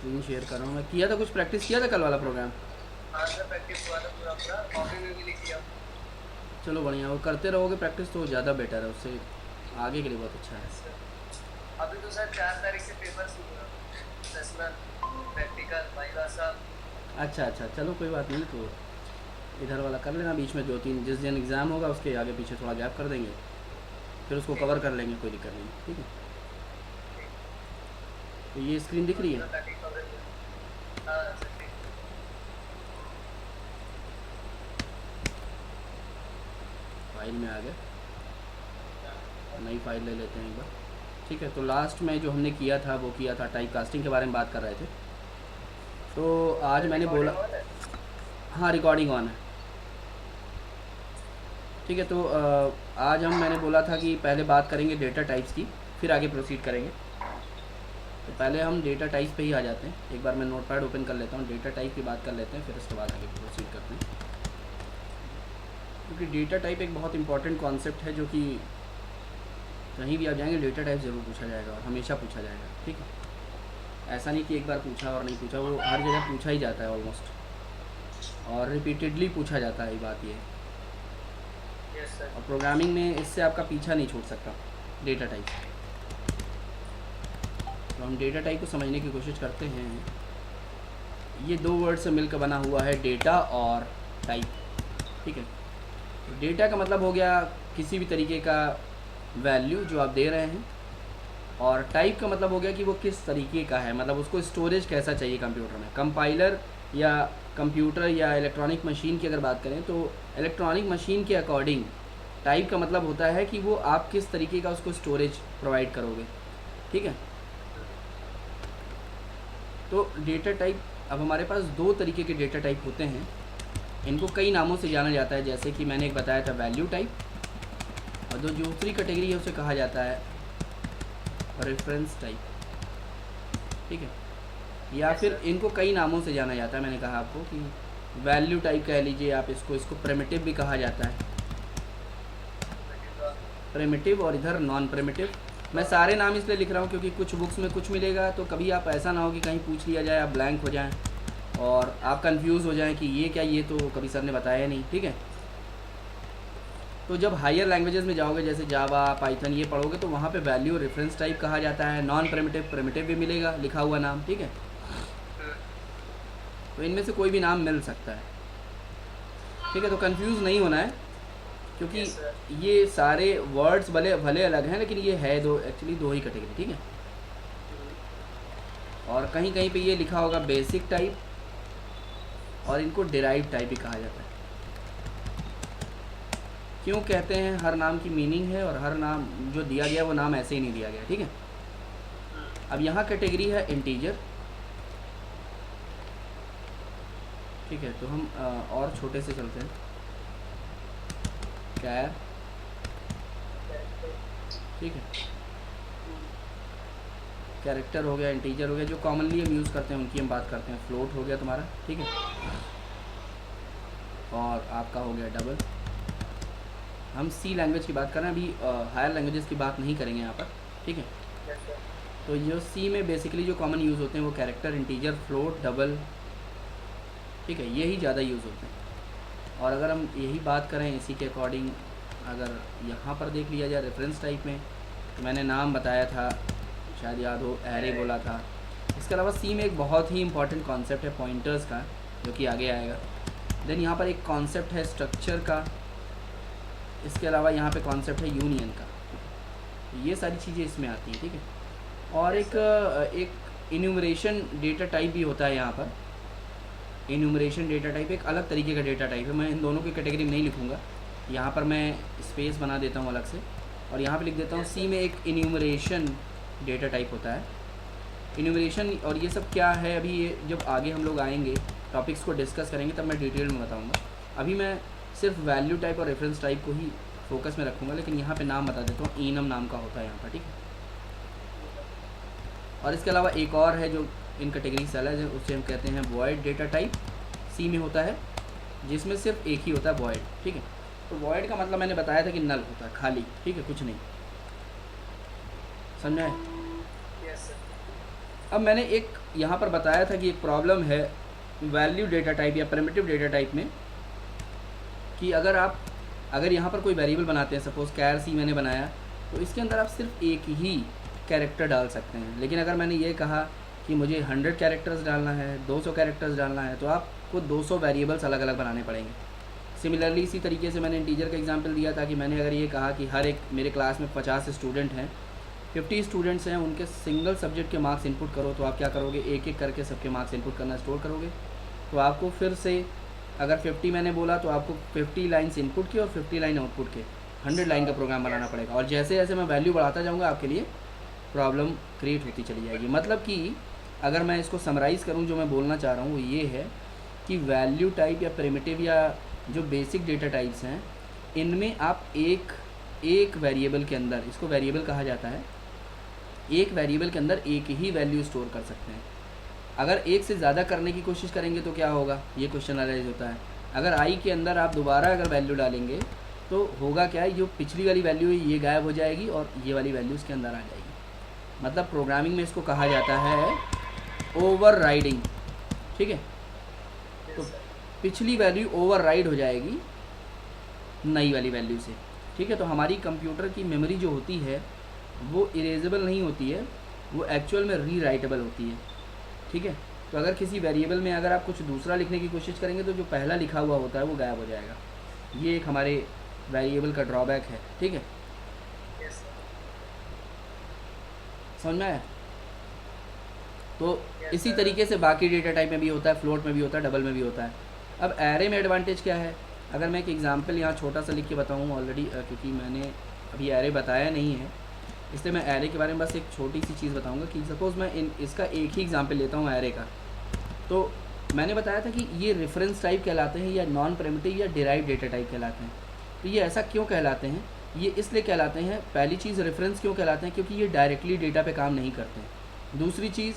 Screen share कर रहा हूँ मैं। किया था कुछ, प्रैक्टिस किया था कल वाला प्रोग्राम? हाँ सर प्रैक्टिस हुआ था पूरा पूरा, कॉपी में भी लिख लिया। चलो बढ़िया, वो करते रहोगे प्रैक्टिस तो ज़्यादा बेटर है, उससे आगे के लिए बहुत अच्छा है। Yes sir. अभी तो सर 4 तारीख से पेपर शुरू है, सेशनल, प्रैक्टिकल, वाइवा सब। अच्छा अच्छा, चलो कोई बात नहीं, तो इधर वाला कर लेना, बीच में 2-3 जिस दिन एग्ज़ाम होगा उसके आगे पीछे थोड़ा गैप कर देंगे, फिर उसको ठीक कवर कर लेंगे, कोई दिक्कत नहीं, ठीक है। ठीक। तो ये स्क्रीन दिख बस रही है? पूरा ताकि कवरेज हो। हाँ सर ठीक। फाइल में आ गए, नई फाइल ले लेते हैं एक बार। ठीक है, तो लास्ट में जो हमने किया था वो किया था टाइप कास्टिंग के बारे में बात कर रहे थे। तो आज सर मैंने बोला, रिकॉर्डिंग ऑन है। हाँ रिकॉर्डिंग ऑन है। ठीक है, तो आज मैंने बोला था कि पहले बात करेंगे डेटा टाइप्स की, फिर आगे प्रोसीड करेंगे। तो पहले हम डेटा टाइप्स पे ही आ जाते हैं। एक बार मैं नोटपैड ओपन कर लेता हूँ, डेटा टाइप की बात कर लेते हैं, फिर उसके बाद आगे प्रोसीड करते हैं। क्योंकि डेटा टाइप एक बहुत इंपॉर्टेंट कॉन्सेप्ट है, जो कि कहीं भी आप जाएंगे डेटा टाइप ज़रूर पूछा जाएगा और हमेशा पूछा जाएगा, ठीक है। ऐसा नहीं कि एक बार पूछा और नहीं पूछा, वो हर जगह पूछा ही जाता है ऑलमोस्ट, और रिपीटेडली पूछा जाता है, ये बात ये है। Yes sir. और प्रोग्रामिंग में इससे आपका पीछा नहीं छूट सकता, डेटा टाइप। तो हम डेटा टाइप को समझने की कोशिश करते हैं। ये दो वर्ड से मिलकर बना हुआ है, डेटा और टाइप, ठीक है। तो डेटा का मतलब हो गया किसी भी तरीके का वैल्यू जो आप दे रहे हैं, और टाइप का मतलब हो गया कि वो किस तरीके का है, मतलब उसको स्टोरेज कैसा चाहिए कंप्यूटर में। कंपाइलर या कंप्यूटर या इलेक्ट्रॉनिक मशीन की अगर बात करें, तो इलेक्ट्रॉनिक मशीन के अकॉर्डिंग टाइप का मतलब होता है कि वो आप किस तरीके का उसको स्टोरेज प्रोवाइड करोगे, ठीक है। तो डेटा टाइप, अब हमारे पास दो तरीके के डेटा टाइप होते हैं, इनको कई नामों से जाना जाता है। जैसे कि मैंने एक बताया था वैल्यू टाइप, और जो दूसरी कैटेगरी है उसे कहा जाता है रेफरेंस टाइप, ठीक है। या यस फिर सर। इनको कई नामों से जाना जाता है। मैंने कहा आपको कि वैल्यू टाइप कह लीजिए आप इसको प्रिमिटिव भी कहा जाता है, प्रिमिटिव, और इधर नॉन प्रिमिटिव। मैं सारे नाम इसलिए लिख रहा हूँ क्योंकि कुछ बुक्स में कुछ मिलेगा, तो कभी आप ऐसा ना हो कि कहीं पूछ लिया जाए, आप ब्लैंक हो जाएं और आप कंफ्यूज हो जाएं कि ये क्या, ये तो कभी सर ने बताया नहीं, ठीक है। तो जब हायर लैंग्वेजेस में जाओगे, जैसे जावा, पाइथन, ये पढ़ोगे, तो वहाँ पे वैल्यू रेफरेंस टाइप कहा जाता है। नॉन प्रिमिटिव, प्रिमिटिव भी मिलेगा लिखा हुआ नाम, ठीक है। तो इनमें से कोई भी नाम मिल सकता है, ठीक है। तो कंफ्यूज नहीं होना है, क्योंकि यस सर। ये सारे वर्ड्स भले भले अलग हैं, लेकिन ये है दो, एक्चुअली दो ही कैटेगरी, ठीक है। और कहीं कहीं पे ये लिखा होगा बेसिक टाइप, और इनको डिराइव टाइप भी कहा जाता है। क्यों कहते हैं, हर नाम की मीनिंग है, और हर नाम जो दिया गया वो नाम ऐसे ही नहीं दिया गया, ठीक है। अब यहाँ कैटेगरी है इंटीजर, ठीक है। तो हम और छोटे से चलते हैं, कैर, ठीक है। कैरेक्टर हो गया, इंटीजर हो गया, जो कॉमनली हम यूज़ करते हैं उनकी हम बात करते हैं। फ्लोट हो गया तुम्हारा, ठीक है। और आपका हो गया डबल। हम सी लैंग्वेज की बात कर रहे हैं, अभी हायर लैंग्वेजेस की बात नहीं करेंगे यहाँ पर, ठीक है। Yes sir. तो ये सी में बेसिकली जो कॉमन यूज़ होते हैं वो कैरेक्टर, इंटीजर, फ्लोट, डबल, ठीक है, यही ज़्यादा यूज़ होते हैं। और अगर हम यही बात करें इसी के अकॉर्डिंग, अगर यहाँ पर देख लिया जाए रेफरेंस टाइप में, तो मैंने नाम बताया था, शायद याद हो, एरे बोला था। इसके अलावा सी में एक बहुत ही इंपॉर्टेंट कॉन्सेप्ट है पॉइंटर्स का, जो कि आगे आएगा। देन यहाँ पर एक कॉन्सेप्ट है स्ट्रक्चर का। इसके अलावा यहाँ पे कॉन्सेप्ट है यूनियन का। ये सारी चीज़ें इसमें आती हैं, ठीक है। और यस एक सर। एक इन्यूमरेशन डेटा टाइप भी होता है यहाँ पर। इन्यूमरेशन डेटा टाइप एक अलग तरीके का डेटा टाइप है, मैं इन दोनों की कैटेगरी में नहीं लिखूँगा, यहाँ पर मैं स्पेस बना देता हूँ अलग से, और यहाँ पे लिख देता हूँ यस सी सर। में एक इन्यूमरेशन डेटा टाइप होता है। इन्यूमरेशन और ये सब क्या है, अभी ये जब आगे हम लोग आएंगे टॉपिक्स को डिस्कस करेंगे तब मैं डिटेल में बताऊँगा। अभी मैं सिर्फ वैल्यू टाइप और रेफरेंस टाइप को ही फोकस में रखूँगा, लेकिन यहाँ पे नाम बता देता हूँ, इनम नाम का होता है यहाँ पर, ठीक है। और इसके अलावा एक और है जो इन कैटेगरी से अलग है, उसे हम कहते हैं वॉइड डेटा टाइप, सी में होता है, जिसमें सिर्फ एक ही होता है वॉइड, ठीक है। तो वॉइड का मतलब मैंने बताया था कि नल होता है, खाली, ठीक है, कुछ नहीं, समझा है। Yes sir. अब मैंने एक यहाँ पर बताया था कि एक प्रॉब्लम है वैल्यू डेटा टाइप या प्रिमिटिव डेटा टाइप में, कि अगर यहाँ पर कोई वेरिएबल बनाते हैं, सपोज कैर सी मैंने बनाया, तो इसके अंदर आप सिर्फ एक ही कैरेक्टर डाल सकते हैं। लेकिन अगर मैंने ये कहा कि मुझे 100 कैरेक्टर्स डालना है, 200 कैरेक्टर्स डालना है, तो आपको 200 वेरिएबल्स अलग अलग बनाने पड़ेंगे। सिमिलरली इसी तरीके से मैंने इंटीजर का एग्जांपल दिया था कि मैंने अगर ये कहा कि हर एक मेरे क्लास में 50 स्टूडेंट हैं, 50 स्टूडेंट्स हैं, उनके सिंगल सब्जेक्ट के मार्क्स इनपुट करो, तो आप क्या करोगे, एक एक करके सबके मार्क्स इनपुट करना स्टोर करोगे। तो आपको फिर से अगर 50 मैंने बोला तो आपको 50 लाइन्स इनपुट के और 50 लाइन आउटपुट के 100 लाइन का प्रोग्राम बनाना पड़ेगा। और जैसे जैसे मैं वैल्यू बढ़ाता जाऊँगा आपके लिए प्रॉब्लम क्रिएट होती चली जाएगी। मतलब कि अगर मैं इसको समराइज़ करूँ, जो मैं बोलना चाह रहा हूँ वो ये है कि वैल्यू टाइप या प्रिमिटिव या जो बेसिक डेटा टाइप्स हैं, इनमें आप एक वेरिएबल के अंदर, इसको वेरिएबल कहा जाता है, एक वेरिएबल के अंदर एक ही वैल्यू स्टोर कर सकते हैं। अगर एक से ज़्यादा करने की कोशिश करेंगे तो क्या होगा, ये क्वेश्चन अराइज होता है। अगर आई के अंदर आप दोबारा अगर वैल्यू डालेंगे तो होगा क्या है, जो पिछली वाली वैल्यू है ये गायब हो जाएगी और ये वाली वैल्यू इसके अंदर आ जाएगी। मतलब प्रोग्रामिंग में इसको कहा जाता है ओवरराइडिंग। ठीक है, तो पिछली वैल्यू ओवरराइड हो जाएगी नई वाली वैल्यू से। ठीक है, तो हमारी कंप्यूटर की मेमोरी जो होती है वो इरेजेबल नहीं होती है, वो एक्चुअल में रीराइटेबल होती है। ठीक है, तो अगर किसी वेरिएबल में अगर आप कुछ दूसरा लिखने की कोशिश करेंगे तो जो पहला लिखा हुआ होता है वो गायब हो जाएगा। ये एक हमारे वेरिएबल का ड्रॉबैक है। ठीक है, समझ में आया? तो इसी तरीके से बाकी डेटा टाइप में भी होता है, फ्लोट में भी होता है, डबल में भी होता है। अब एरे में एडवांटेज क्या है, अगर मैं एक एग्जांपल यहाँ छोटा सा लिख के बताऊँ ऑलरेडी, क्योंकि मैंने अभी एरे बताया नहीं है, इसलिए मैं एरे के बारे में बस एक छोटी सी चीज़ बताऊंगा कि सपोज़ मैं इसका एक ही एग्जांपल लेता हूँ एरे का। तो मैंने बताया था कि ये रेफरेंस टाइप कहलाते हैं या नॉन प्रिमिटिव या डिराइव डेटा टाइप कहलाते हैं। तो ये ऐसा क्यों कहलाते हैं, ये इसलिए कहलाते हैं, पहली चीज़ रेफरेंस क्यों कहलाते हैं, क्योंकि ये डायरेक्टली डेटा पे काम नहीं करते हैं। दूसरी चीज़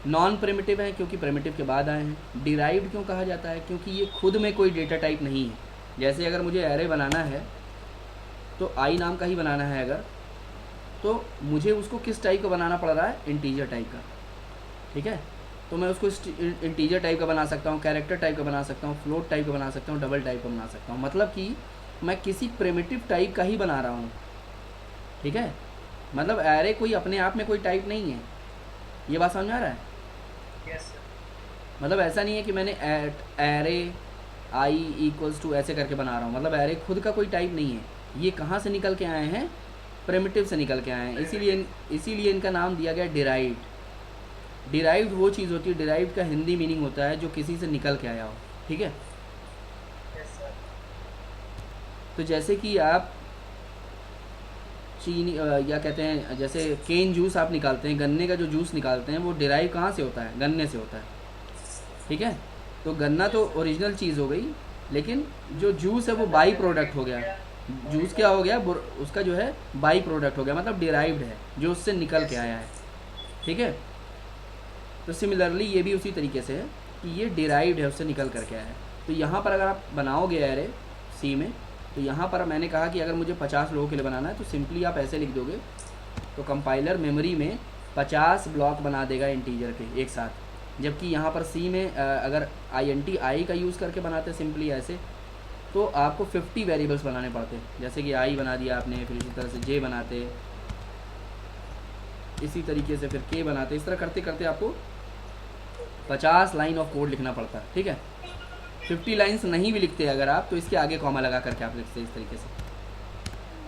नॉन प्रिमिटिव है क्योंकि प्रिमिटिव के बाद आए हैं। डिराइव्ड क्यों कहा जाता है, क्योंकि ये खुद में कोई डेटा टाइप नहीं है। जैसे अगर मुझे एरे बनाना है तो आई नाम का ही बनाना है अगर, तो मुझे उसको किस टाइप का बनाना पड़ रहा है, इंटीजर टाइप का। ठीक है, तो मैं उसको इंटीजर टाइप का बना सकता हूँ, कैरेक्टर टाइप का बना सकता हूँ, फ्लोट टाइप का बना सकता हूँ, डबल टाइप का बना सकता हूँ। मतलब कि मैं किसी प्रिमिटिव टाइप का ही बना रहा हूँ। ठीक है, मतलब एरे कोई अपने आप में कोई टाइप नहीं है। ये बात समझ में आ रहा है? Yes, मतलब ऐसा नहीं है कि मैंने एरे आई इक्वल्स टू ऐसे करके बना रहा हूँ। मतलब एरे खुद का कोई टाइप नहीं है, ये कहाँ से निकल के आए हैं, प्रिमिटिव से निकल के आए हैं। इसीलिए इनका नाम दिया गया डिराइव्ड। डिराइव्ड वो चीज़ होती है, डिराइव्ड का हिंदी मीनिंग होता है जो किसी से निकल के आया हो। ठीक है, yes sir. तो जैसे कि आप चीनी या कहते हैं, जैसे केन जूस आप निकालते हैं, गन्ने का जो जूस निकालते हैं वो डिराइव कहाँ से होता है, गन्ने से होता है। ठीक है, तो गन्ना तो ओरिजिनल चीज़ हो गई, लेकिन जो जूस है वो बाई प्रोडक्ट हो गया। जूस क्या हो गया, उसका जो है बाई प्रोडक्ट हो गया, मतलब डिराइव्ड है, जो उससे निकल के आया है। ठीक है, तो सिमिलरली ये भी उसी तरीके से है कि ये डिराइव्ड है, उससे निकल करके आया है। तो यहाँ पर अगर आप बनाओगे एरे सी में, तो यहाँ पर मैंने कहा कि अगर मुझे 50 लोगों के लिए बनाना है तो सिंपली आप ऐसे लिख दोगे, तो कंपाइलर मेमोरी में 50 ब्लॉक बना देगा इंटीजर के एक साथ। जबकि यहाँ पर सी में अगर आई का यूज़ करके बनाते सिंपली ऐसे, तो आपको 50 वेरिएबल्स बनाने पड़ते। जैसे कि आई बना दिया आपने, फिर इसी तरह से जे बनाते, इसी तरीके से फिर के बनाते, इस तरह करते करते आपको 50 लाइन ऑफ कोड लिखना पड़ता है। ठीक है, 50 लाइन्स नहीं भी लिखते अगर आप, तो इसके आगे कॉमा लगा करके आप लिखते इस तरीके से,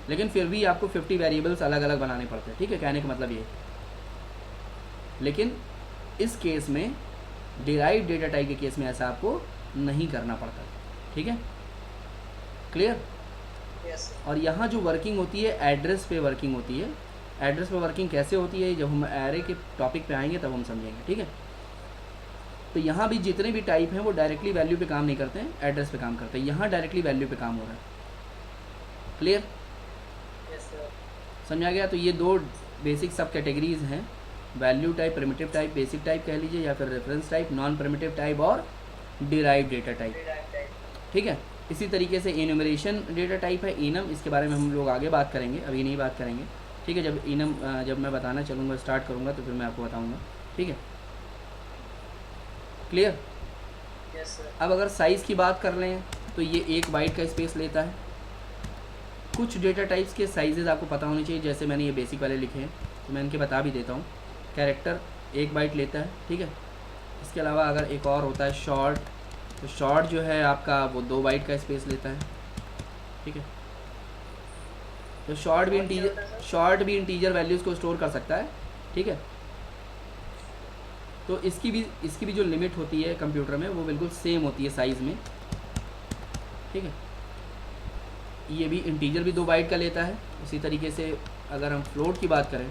लेकिन फिर भी आपको 50 वेरिएबल्स अलग अलग बनाने पड़ते हैं। ठीक है, कहने का मतलब ये। लेकिन इस केस में, डिराइव्ड डेटा टाइप के केस में ऐसा आपको नहीं करना पड़ता। ठीक है, क्लियर? Yes. और यहाँ जो वर्किंग होती है एड्रेस पे वर्किंग होती है। एड्रेस पे वर्किंग कैसे होती है, जब हम एरे के टॉपिक पे आएंगे तब हम समझेंगे। ठीक है, तो यहाँ भी जितने भी टाइप हैं वो डायरेक्टली वैल्यू पे काम नहीं करते हैं, एड्रेस पे काम करते हैं। यहाँ डायरेक्टली वैल्यू पे काम हो रहा है। क्लियर? Yes sir. समझा गया? तो ये दो बेसिक सब कैटेगरीज हैं, value type, primitive type, basic type कह लीजिए, या फिर reference type, non primitive type और derived data type. Derived type. ठीक है, इसी तरीके से इन्यूमरेशन डेटा टाइप है, इनम। इसके बारे में हम लोग आगे बात करेंगे, अभी नहीं बात करेंगे। ठीक है, जब इनम जब मैं बताना चलूँगा, स्टार्ट करूँगा तो फिर मैं आपको बताऊँगा। ठीक है, क्लियर। Yes sir. अब अगर साइज़ की बात कर लें तो ये 1 बाइट का स्पेस लेता है। कुछ डेटा टाइप्स के साइजेज़ आपको पता होने चाहिए, जैसे मैंने ये बेसिक वाले लिखे हैं तो मैं इनके बता भी देता हूँ। कैरेक्टर 1 बाइट लेता है, ठीक है। इसके अलावा अगर एक और होता है शॉर्ट, तो शॉर्ट जो है आपका वो 2 बाइट का स्पेस लेता है, ठीक है। तो शॉर्ट भी इंटीजर वैल्यूज़ को स्टोर कर सकता है, ठीक है। तो इसकी भी जो लिमिट होती है कंप्यूटर में वो बिल्कुल सेम होती है साइज़ में, ठीक है। ये भी इंटीजर भी 2 बाइट का लेता है। इसी तरीके से अगर हम फ्लोट की बात करें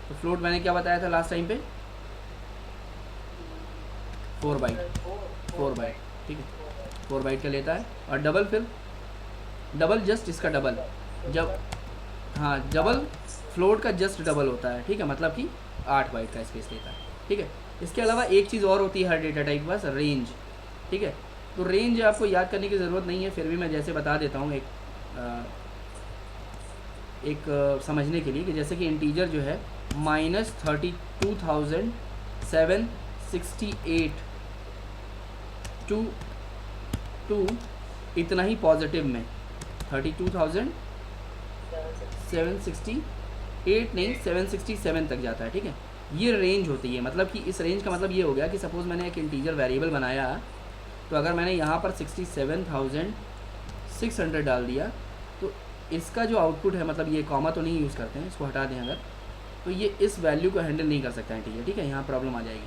तो फ्लोट मैंने क्या बताया था लास्ट टाइम पे, 4 बाइट, 4 बाइट, ठीक है, 4 बाइट का लेता है। और डबल, फिर डबल जस्ट इसका डबल, जब हाँ डबल फ्लोट का जस्ट डबल होता है, ठीक है, मतलब कि 8 बाइट का स्पेस लेता है, ठीक है। इसके अलावा एक चीज़ और होती है हर डेटा टाइप के पास, रेंज, ठीक है। तो रेंज आपको याद करने की ज़रूरत नहीं है, फिर भी मैं जैसे बता देता हूँ एक समझने के लिए, कि जैसे कि इंटीजर जो है -32,768 टू इतना ही पॉजिटिव में 32,768 नहीं 767 तक जाता है, ठीक है। ये रेंज होती है, मतलब कि इस रेंज का मतलब ये हो गया कि सपोज़ मैंने एक इंटीजर वेरिएबल बनाया, तो अगर मैंने यहाँ पर 67,600 डाल दिया तो इसका जो आउटपुट है, मतलब ये कॉमा तो नहीं यूज़ करते हैं, इसको हटा दें अगर, तो ये इस वैल्यू को हैंडल नहीं कर सकता इंटीजर, ठीक है। यहाँ प्रॉब्लम आ जाएगी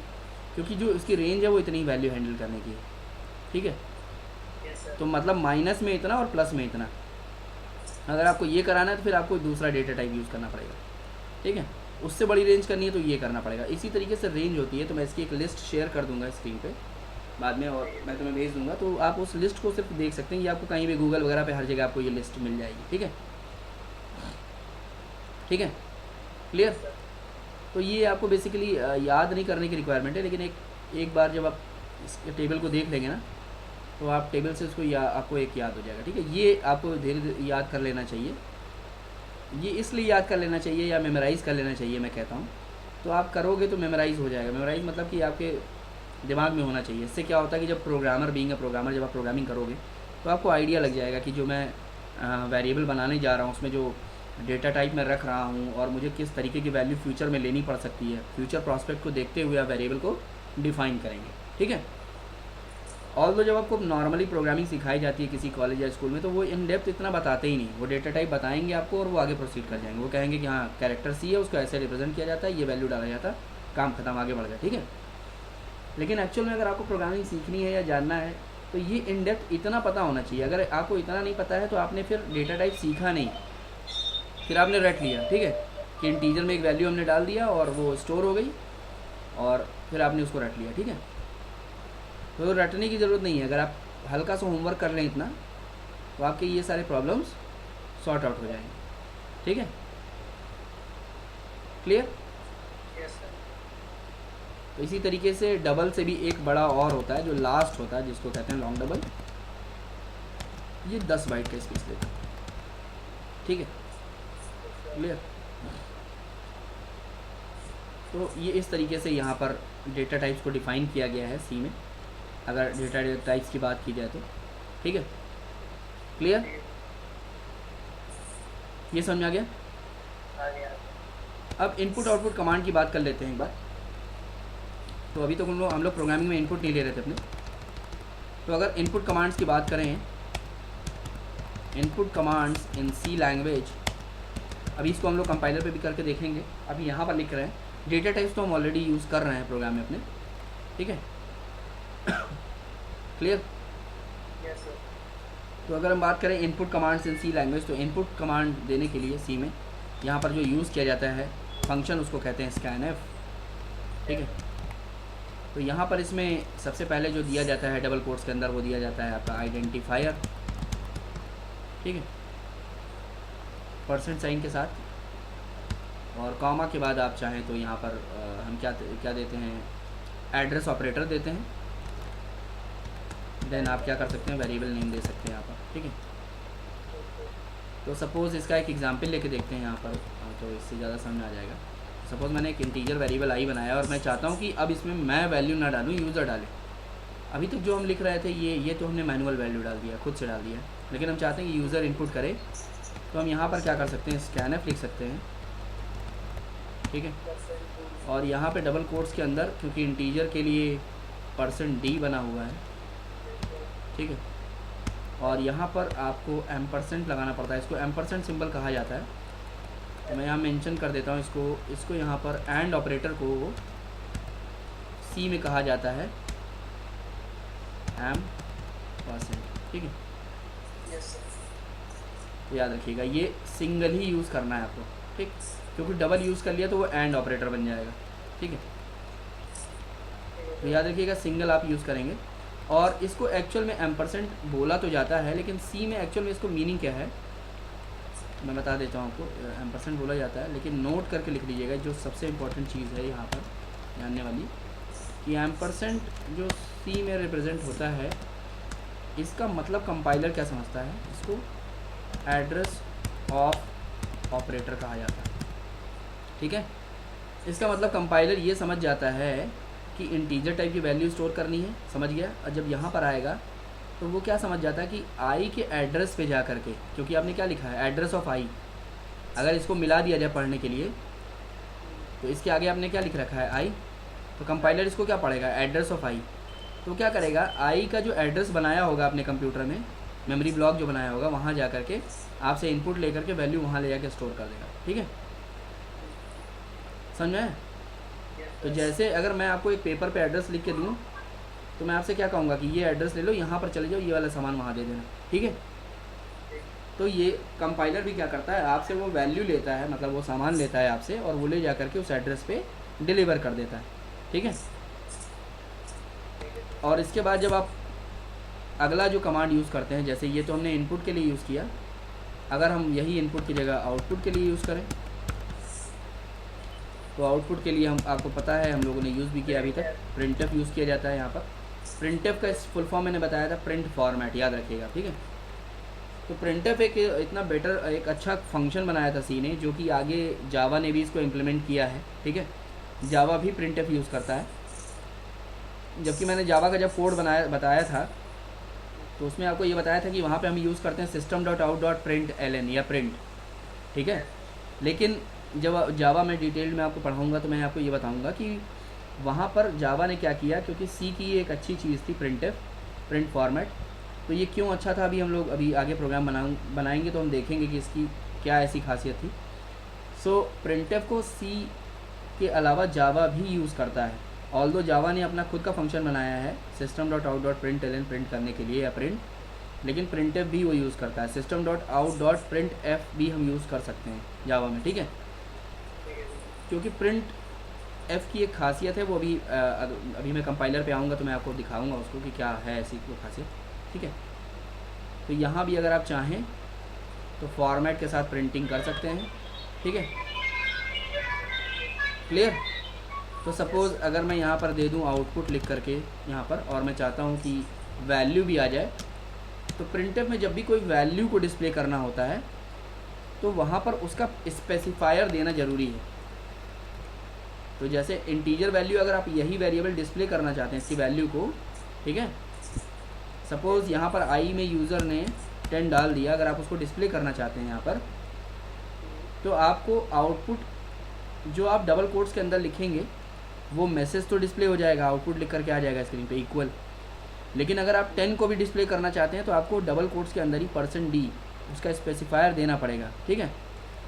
क्योंकि जो इसकी रेंज है वो इतनी वैल्यू हैंडल करने की है, ठीक है। तो मतलब माइनस में इतना और प्लस में इतना, अगर आपको ये कराना है तो फिर आपको दूसरा डेटा टाइप यूज़ करना पड़ेगा, ठीक है। उससे बड़ी रेंज करनी है तो ये करना पड़ेगा। इसी तरीके से रेंज होती है। तो मैं इसकी एक लिस्ट शेयर कर दूंगा स्क्रीन पे बाद में, और मैं तुम्हें भेज दूंगा, तो आप उस लिस्ट को सिर्फ देख सकते हैं। ये आपको कहीं भी गूगल वगैरह पे हर जगह आपको ये लिस्ट मिल जाएगी, ठीक है, ठीक है, क्लियर। तो ये आपको बेसिकली याद नहीं करने की रिक्वायरमेंट है, लेकिन एक बार जब आप इस टेबल को देख लेंगे ना, तो आप टेबल से उसको आपको एक याद हो जाएगा, ठीक है। ये आपको धीरे धीरे याद कर लेना चाहिए। ये इसलिए याद कर लेना चाहिए या मेमोराइज़ कर लेना चाहिए, मैं कहता हूँ, तो आप करोगे तो मेमोराइज़ हो जाएगा। मेमोराइज़ मतलब कि आपके दिमाग में होना चाहिए। इससे क्या होता है कि जब प्रोग्रामर जब आप प्रोग्रामिंग करोगे तो आपको आइडिया लग जाएगा कि जो मैं वेरिएबल बनाने जा रहा हूँ उसमें जो डेटा टाइप में रख रहा हूँ और मुझे किस तरीके की वैल्यू फ्यूचर में लेनी पड़ सकती है, फ्यूचर प्रॉस्पेक्ट को देखते हुए आप वेरिएबल को डिफ़ाइन करेंगे, ठीक है। ऑल्दो जब आपको नॉर्मली प्रोग्रामिंग सिखाई जाती है किसी कॉलेज या स्कूल में, तो वो इन डेप्थ इतना बताते ही नहीं। वो डेटा टाइप बताएंगे आपको और वो आगे प्रोसीड कर जाएंगे। वो कहेंगे कि हाँ कैरेक्टर सी है, उसको ऐसे रिप्रेजेंट किया जाता है, ये वैल्यू डाला जाता है, काम खत्म, आगे बढ़ गया, ठीक है। लेकिन एक्चुअल में अगर आपको प्रोग्रामिंग सीखनी है या जानना है तो ये इन डेप्थ इतना पता होना चाहिए। अगर आपको इतना नहीं पता है तो आपने फिर डेटा टाइप सीखा नहीं, फिर आपने रट लिया, ठीक है, कि इंटीजर में एक वैल्यू हमने डाल दिया और वो स्टोर हो गई और फिर आपने उसको रट लिया, ठीक है। तो रटने की ज़रूरत नहीं है। अगर आप हल्का सा होमवर्क कर लें इतना, तो आपके ये सारे प्रॉब्लम्स सॉर्ट आउट हो जाएंगे, ठीक है, क्लियर। तो इसी तरीके से डबल से भी एक बड़ा और होता है जो लास्ट होता है, जिसको कहते हैं लॉन्ग डबल। ये 10 बाइट का स्पेस लेता है, ठीक है, क्लियर। तो ये इस तरीके से यहाँ पर डेटा टाइप्स को डिफ़ाइन किया गया है सी में, अगर डेटा टाइप्स की बात की जाए तो, ठीक है, क्लियर। ये समझ आ गया। अब इनपुट आउटपुट कमांड की बात कर लेते हैं एक बार। तो अभी तो हम लोग प्रोग्रामिंग में इनपुट नहीं ले रहे थे अपने। तो अगर इनपुट कमांड्स की बात करें, input commands in C language, अभी इसको हम लोग कंपाइलर पे भी करके देखेंगे। अभी यहाँ पर लिख रहे हैं डेटा टाइप्स तो हम ऑलरेडी यूज़ कर रहे हैं प्रोग्राम में अपने, ठीक है, क्लियर। तो अगर हम बात करें input commands in C language, तो इनपुट कमांड देने के लिए सी में यहाँ पर जो यूज़ किया जाता है फंक्शन, उसको कहते हैं स्कैनएफ, ठीक है। तो यहाँ पर इसमें सबसे पहले जो दिया जाता है डबल कोट्स के अंदर, वो दिया जाता है आपका आइडेंटिफायर, ठीक है, परसेंट साइन के साथ, और कॉमा के बाद आप चाहें तो यहाँ पर हम क्या देते हैं, एड्रेस ऑपरेटर देते हैं। देन आप क्या कर सकते हैं, वेरिएबल नेम दे सकते हैं यहाँ पर, ठीक है। तो सपोज़ इसका एक एग्जांपल लेके देखते हैं यहाँ पर, तो इससे ज़्यादा समझ आ जाएगा। सपोज़ मैंने एक इंटीजर वेरिएबल आई बनाया और मैं चाहता हूँ कि अब इसमें मैं वैल्यू ना डालूँ, यूज़र डाले। अभी तक जो हम लिख रहे थे ये तो हमने मैनुअल वैल्यू डाल दिया, खुद से डाल दिया, लेकिन हम चाहते हैं कि यूज़र इनपुट करे। तो हम यहाँ पर क्या कर सकते हैं, स्कैनफ लिख सकते हैं, ठीक है। और यहाँ पे डबल कोट्स के अंदर, क्योंकि इंटीजर के लिए %d बना हुआ है, ठीक है, और यहाँ पर आपको एम्परसेंट लगाना पड़ता है। इसको एम्परसेंट सिंबल कहा जाता है। तो मैं यहाँ मेंशन कर देता हूँ इसको यहाँ पर एंड ऑपरेटर को सी में कहा जाता है %, ठीक है। तो याद रखिएगा ये सिंगल ही यूज़ करना है आपको, ठीक, क्योंकि डबल यूज़ कर लिया तो वो एंड ऑपरेटर बन जाएगा, ठीक है। तो याद रखिएगा सिंगल आप यूज़ करेंगे। और इसको एक्चुअल में एम्परसेंट बोला तो जाता है, लेकिन सी में एक्चुअल में इसको मीनिंग क्या है मैं बता देता हूँ आपको। एम्परसेंट बोला जाता है, लेकिन नोट करके लिख लीजिएगा जो सबसे इम्पोर्टेंट चीज़ है यहाँ पर जानने वाली, कि एम्परसेंट जो सी में रिप्रेजेंट होता है, इसका मतलब कंपाइलर क्या समझता है, इसको एड्रेस ऑफ ऑपरेटर कहा जाता है, ठीक है। इसका मतलब कंपाइलर ये समझ जाता है कि इंटीजर टाइप की वैल्यू स्टोर करनी है, समझ गया। और जब यहाँ पर आएगा तो वो क्या समझ जाता है कि आई के एड्रेस पे जा करके, क्योंकि आपने क्या लिखा है एड्रेस ऑफ आई, अगर इसको मिला दिया जाए पढ़ने के लिए तो इसके आगे आपने क्या लिख रखा है आई, तो कंपाइलर इसको क्या पढ़ेगा एड्रेस ऑफ आई। तो क्या करेगा, आई का जो एड्रेस बनाया होगा अपने कंप्यूटर में, मेमोरी ब्लॉक जो बनाया होगा, वहाँ जा करके आपसे इनपुट लेकर के वैल्यू वहाँ ले जाकर स्टोर कर देगा, ठीक है, समझ में। तो जैसे अगर मैं आपको एक पेपर पे एड्रेस लिख के दूँ तो मैं आपसे क्या कहूँगा कि ये एड्रेस ले लो, यहाँ पर चले जाओ, ये वाला सामान वहाँ दे देना, ठीक है। तो ये कंपाइलर भी क्या करता है, आपसे वो वैल्यू लेता है, मतलब वो सामान लेता है आपसे और वो ले जा करके उस एड्रेस पे डिलीवर कर देता है, ठीक है। और इसके बाद जब आप अगला जो कमांड यूज़ करते हैं, जैसे ये तो हमने इनपुट के लिए यूज़ किया, अगर हम यही इनपुट की जगह आउटपुट के लिए यूज़ करें तो आउटपुट के लिए हम आपको पता है हम लोगों ने यूज़ भी किया अभी तक, प्रिंटफ यूज़ किया जाता है। यहाँ पर प्रिंटफ का फुल फॉर्म मैंने बताया था प्रिंट फॉर्मेट, याद रखिएगा, ठीक है। तो प्रिंटफ एक इतना बेटर एक अच्छा फंक्शन बनाया था सी ने, जो कि आगे जावा ने भी इसको इम्प्लीमेंट किया है, ठीक है। जावा भी प्रिंटफ यूज़ करता है, जबकि मैंने जावा का जब कोड बताया था तो उसमें आपको ये बताया था कि वहाँ पे हम यूज़ करते हैं system.out.println या प्रिंट, ठीक है। लेकिन जब जावा में डिटेल में आपको पढ़ाऊँगा तो मैं आपको ये बताऊँगा कि वहाँ पर जावा ने क्या किया, क्योंकि सी की एक अच्छी चीज़ थी प्रिंट फॉर्मेट, तो ये क्यों अच्छा था अभी हम लोग अभी आगे प्रोग्राम बनाएंगे तो हम देखेंगे कि इसकी क्या ऐसी खासियत थी। सो प्रिंटफ को सी के अलावा जावा भी यूज़ करता है, ऑल्दो जावा ने अपना खुद का फंक्शन बनाया है system.out.println प्रिंट करने के लिए या प्रिंट, लेकिन प्रिंटफ भी वो यूज़ करता है। system.out.printf भी हम यूज़ कर सकते हैं जावा में, ठीक है। क्योंकि प्रिंट एफ की एक खासियत है, वो अभी मैं कंपाइलर पे आऊँगा तो मैं आपको दिखाऊंगा उसको कि क्या है ऐसी वो खासियत, ठीक है। तो यहाँ भी अगर आप चाहें तो फॉर्मेट के साथ प्रिंटिंग कर सकते हैं, ठीक है, क्लियर। तो सपोज़ अगर मैं यहाँ पर दे दूँ आउटपुट लिख करके यहाँ पर, और मैं चाहता हूँ कि वैल्यू भी आ जाए, तो प्रिंटफ में जब भी कोई वैल्यू को डिस्प्ले करना होता है तो वहाँ पर उसका स्पेसिफायर देना ज़रूरी है। तो जैसे इंटीजर वैल्यू अगर आप यही वेरिएबल डिस्प्ले करना चाहते हैं इसकी वैल्यू को, ठीक है, सपोज़ यहाँ पर आई में यूज़र ने 10 डाल दिया, अगर आप उसको डिस्प्ले करना चाहते हैं यहाँ पर, तो आपको आउटपुट जो आप डबल कोट्स के अंदर लिखेंगे वो मैसेज तो डिस्प्ले हो जाएगा, आउटपुट लिख करके आ जाएगा स्क्रीन पे इक्वल। लेकिन अगर आप 10 को भी डिस्प्ले करना चाहते हैं तो आपको डबल कोट्स के अंदर ही %d उसका स्पेसिफायर देना पड़ेगा, ठीक है।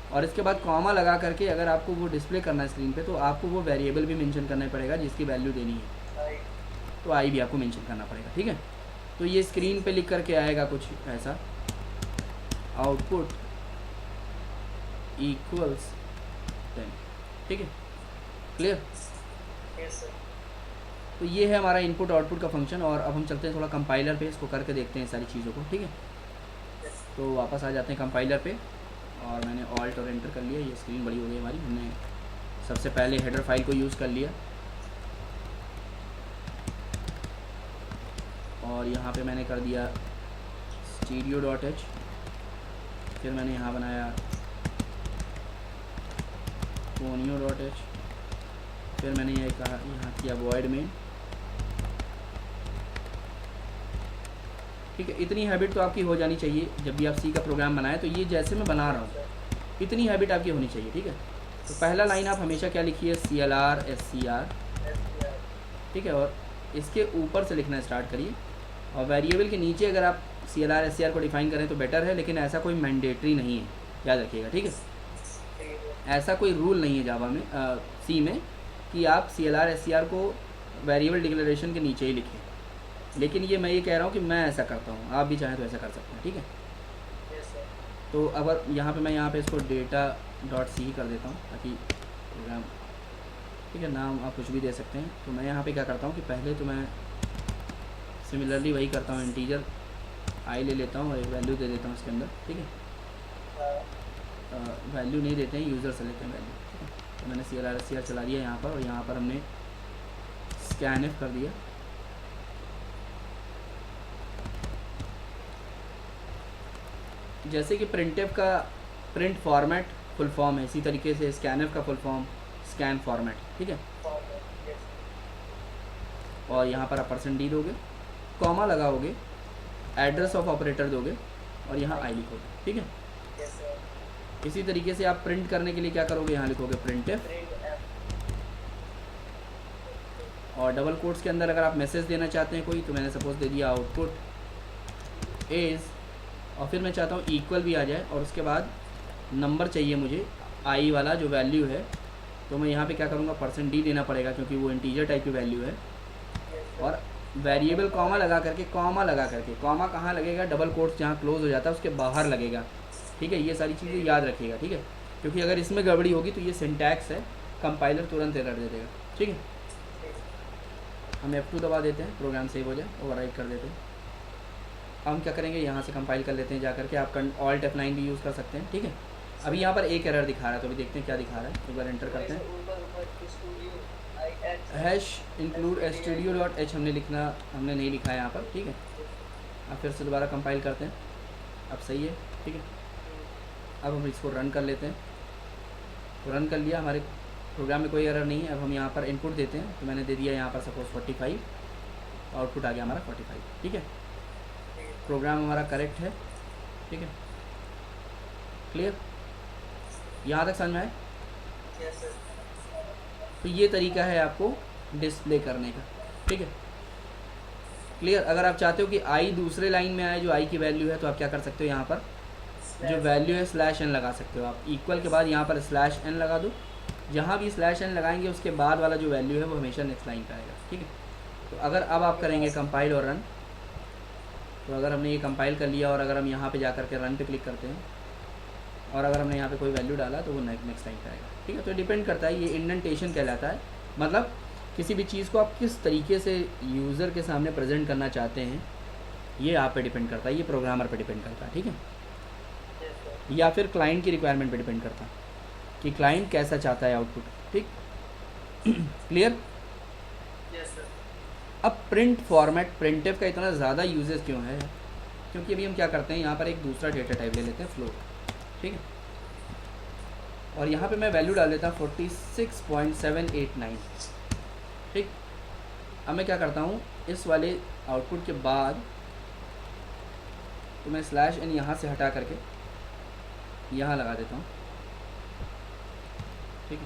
और इसके बाद कॉमा लगा करके अगर आपको वो डिस्प्ले करना है स्क्रीन पे तो आपको वो वेरिएबल भी मेंशन करना पड़ेगा जिसकी वैल्यू देनी है, तो आई भी आपको मेंशन करना पड़ेगा, ठीक है। तो ये स्क्रीन पे लिख करके आएगा कुछ ऐसा, आउटपुट इक्वल्स 10, ठीक है, क्लियर। तो ये है हमारा इनपुट आउटपुट का फंक्शन। और अब हम चलते हैं थोड़ा कंपाइलर पे, इसको करके देखते हैं सारी चीज़ों को, ठीक है। तो वापस आ जाते हैं कंपाइलर पे, और मैंने ऑल्ट और एंटर कर लिया, ये स्क्रीन बड़ी हो गई हमारी। हमने सबसे पहले हेडर फाइल को यूज़ कर लिया, और यहाँ पे मैंने कर दिया stereo.h, फिर मैंने यहाँ बनाया फोनियो डॉट एच, फिर मैंने ये कहा यहाँ किया वॉइड मेन। ठीक है, इतनी हैबिट तो आपकी हो जानी चाहिए जब भी आप सी का प्रोग्राम बनाएं। तो ये जैसे मैं बना रहा हूँ इतनी हैबिट आपकी होनी चाहिए। ठीक है, तो पहला लाइन आप हमेशा क्या लिखिए, CLR SCR। ठीक है, और इसके ऊपर से लिखना स्टार्ट करिए, और वेरिएबल के नीचे अगर आप CLR SCR को डिफाइन करें तो बेटर है, लेकिन ऐसा कोई मैंडेटरी नहीं है, याद रखिएगा। ठीक है, ऐसा कोई रूल नहीं है जावा में, सी में, कि आप CLR SCR को वेरिएबल डिक्लेरेशन के नीचे ही लिखें। लेकिन ये मैं ये कह रहा हूँ कि मैं ऐसा करता हूँ, आप भी चाहें तो ऐसा कर सकते हैं। ठीक है, तो अगर यहाँ पे मैं यहाँ पे इसको data.c ही कर देता हूँ ताकि प्रोग्राम, ठीक है, नाम आप कुछ भी दे सकते हैं। तो मैं यहाँ पे क्या करता हूँ कि पहले तो मैं सिमिलरली वही करता हूँ, इंटीजर आई ले लेता हूँ और एक वैल्यू दे देता हूँ इसके अंदर। ठीक है, वैल्यू नहीं देते हैं, यूज़र से लेते हैं वैल्यू। ठीक है, तो मैंने CLR SCR चला दिया यहाँ पर, और यहाँ पर हमने scanf कर दिया। जैसे कि printf का प्रिंट फॉर्मेट फुल फॉर्म है, इसी तरीके से scanf का फुल फॉर्म स्कैन फॉर्मेट। ठीक है, और यहाँ पर आप %d दोगे, कॉमा लगाओगे, एड्रेस ऑफ ऑपरेटर दोगे, और यहाँ आई लिखोगे। ठीक है, इसी तरीके से आप प्रिंट करने के लिए क्या करोगे, यहाँ लिखोगे printf, और डबल कोट्स के अंदर अगर आप मैसेज देना चाहते हैं कोई, तो मैंने सपोज दे दिया आउटपुट इज़, और फिर मैं चाहता हूँ इक्वल भी आ जाए, और उसके बाद नंबर चाहिए मुझे आई वाला जो वैल्यू है। तो मैं यहाँ पे क्या करूँगा, %d देना पड़ेगा क्योंकि वो इंटीजर टाइप की वैल्यू है, और वेरिएबल कॉमा लगा करके, कॉमा कहाँ लगेगा, डबल कोट्स जहाँ क्लोज हो जाता है उसके बाहर लगेगा। ठीक है, ये सारी चीज़ें याद रखिएगा। ठीक है, क्योंकि अगर इसमें गड़बड़ी होगी तो ये सिंटैक्स है, कंपाइलर तुरंत एरर दे देगा। ठीक है, हम F2 दबा देते हैं, प्रोग्राम सेव हो जाए, ओवरराइट कर देते हैं। हम क्या करेंगे, यहाँ से कंपाइल कर लेते हैं जा करके, आप Alt F9 भी यूज़ कर सकते हैं। ठीक है, अभी यहाँ पर एक एरर दिखा रहा है, तो अभी देखते हैं क्या दिखा रहा है। एक बार एंटर करते हैं, #include_stdio.h हमने नहीं लिखा है यहाँ पर। ठीक है, अब फिर से दोबारा कंपाइल करते हैं, अब सही है। ठीक है, अब हम इसको रन कर लेते हैं, तो रन कर लिया, हमारे प्रोग्राम में कोई एरर नहीं है। अब हम यहाँ पर इनपुट देते हैं, तो मैंने दे दिया यहाँ पर सपोज 45, आउटपुट आ गया हमारा 45। ठीक है, प्रोग्राम हमारा करेक्ट है। ठीक है, क्लियर, यहाँ तक समझ में आए? तो ये तरीका है आपको डिस्प्ले करने का। ठीक है, क्लियर। अगर आप चाहते हो कि आई दूसरे लाइन में आए जो आई की वैल्यू है, तो आप क्या कर सकते हो, यहाँ पर जो वैल्यू है /n लगा सकते हो आप। इक्वल के बाद यहाँ पर /n लगा दो, जहाँ भी /n लगाएंगे उसके बाद वाला जो वैल्यू है वो हमेशा नेक्स्ट लाइन पे आएगा। ठीक है, तो अगर अब आप करेंगे कंपाइल और रन, तो अगर हमने ये कंपाइल कर लिया और अगर हम यहाँ पे जा कर के रन पे क्लिक करते हैं, और अगर हमने यहाँ पे कोई वैल्यू डाला तो वो नेक्स्ट लाइन पे आएगा। ठीक है, तो डिपेंड करता है, ये इंडेंटेशन कहलाता है, मतलब किसी भी चीज़ को आप किस तरीके से यूज़र के सामने प्रेजेंट करना चाहते हैं, ये आप पे डिपेंड करता है, ये प्रोग्रामर पे डिपेंड करता है। ठीक है, या फिर क्लाइंट की रिक्वायरमेंट पे डिपेंड करता है कि क्लाइंट कैसा चाहता है आउटपुट। ठीक, क्लियर। अब प्रिंट फॉर्मेट printf का इतना ज़्यादा यूजेस क्यों है, क्योंकि अभी हम क्या करते हैं, यहाँ पर एक दूसरा डेटा टाइप ले लेते हैं, फ्लोट। ठीक है, और यहाँ पे मैं वैल्यू डाल देता हूँ 46.789। ठीक, अब मैं क्या करता हूँ, इस वाले आउटपुट के बाद तो मैं /n यहाँ से हटा करके यहाँ लगा देता हूँ। ठीक है,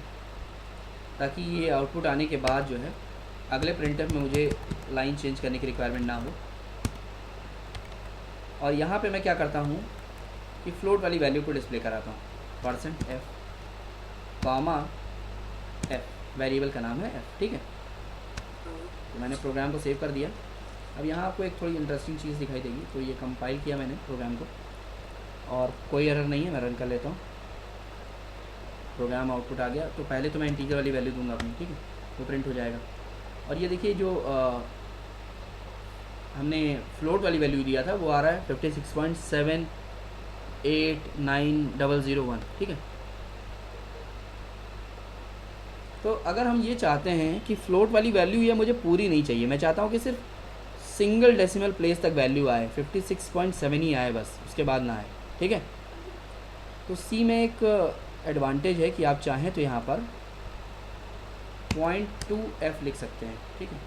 ताकि ये आउटपुट आने के बाद जो है अगले प्रिंटफ में मुझे लाइन चेंज करने की रिक्वायरमेंट ना हो। और यहाँ पे मैं क्या करता हूँ कि फ्लोट वाली वैल्यू को डिस्प्ले कराता हूँ, %f, f, वेरिएबल का नाम है f। ठीक है, तो मैंने प्रोग्राम को सेव कर दिया। अब यहाँ आपको एक थोड़ी इंटरेस्टिंग चीज़ दिखाई देगी। तो ये कंपाइल किया मैंने प्रोग्राम को, और कोई एरर नहीं है, मैं रन कर लेता हूँ, प्रोग्राम आउटपुट आ गया। तो पहले तो मैं इंटीजर वाली वैल्यू दूंगा अपनी। ठीक है, तो प्रिंट हो जाएगा। और ये देखिए जो हमने फ्लोट वाली वैल्यू दिया था वो आ रहा है 56.789001। ठीक है, तो अगर हम ये चाहते हैं कि फ़्लोट वाली वैल्यू ये मुझे पूरी नहीं चाहिए, मैं चाहता हूँ कि सिर्फ सिंगल डेसिमल प्लेस तक वैल्यू आए, 56.7 ही आए बस, उसके बाद ना आए। ठीक है, तो सी में एक एडवांटेज है कि आप चाहें तो यहाँ पर 0.2f लिख सकते हैं, ठीक है।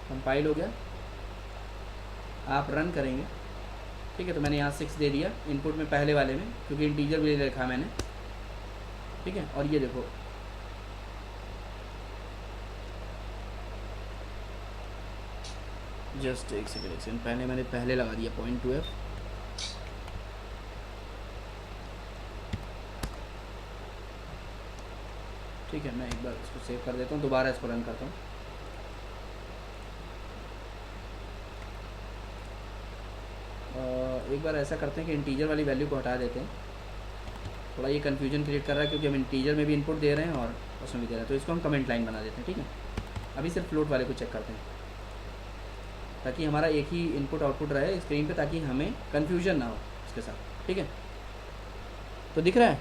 कंपाइल हो गया, आप रन करेंगे, ठीक है। तो मैंने यहाँ 6 दे दिया इनपुट में, पहले वाले में, क्योंकि इंटीजर भी लिखा मैंने, ठीक है। और ये देखो जस्ट एक सेकेंड, पहले मैंने पहले लगा दिया 0.2f, ठीक है। मैं एक बार इसको सेव कर देता हूँ, दोबारा इसको रन करता हूँ। एक बार ऐसा करते हैं कि इंटीजर वाली वैल्यू को हटा देते हैं, थोड़ा ये कन्फ्यूजन क्रिएट कर रहा है, क्योंकि हम इंटीजर में भी इनपुट दे रहे हैं और उसमें भी दे रहे हैं। तो इसको हम कमेंट लाइन बना देते हैं, ठीक है। अभी सिर्फ फ्लोट वाले को चेक करते हैं, ताकि हमारा एक ही इनपुट आउटपुट रहे स्क्रीन पे, ताकि हमें कन्फ्यूजन ना हो इसके साथ, ठीक है। तो दिख रहा है,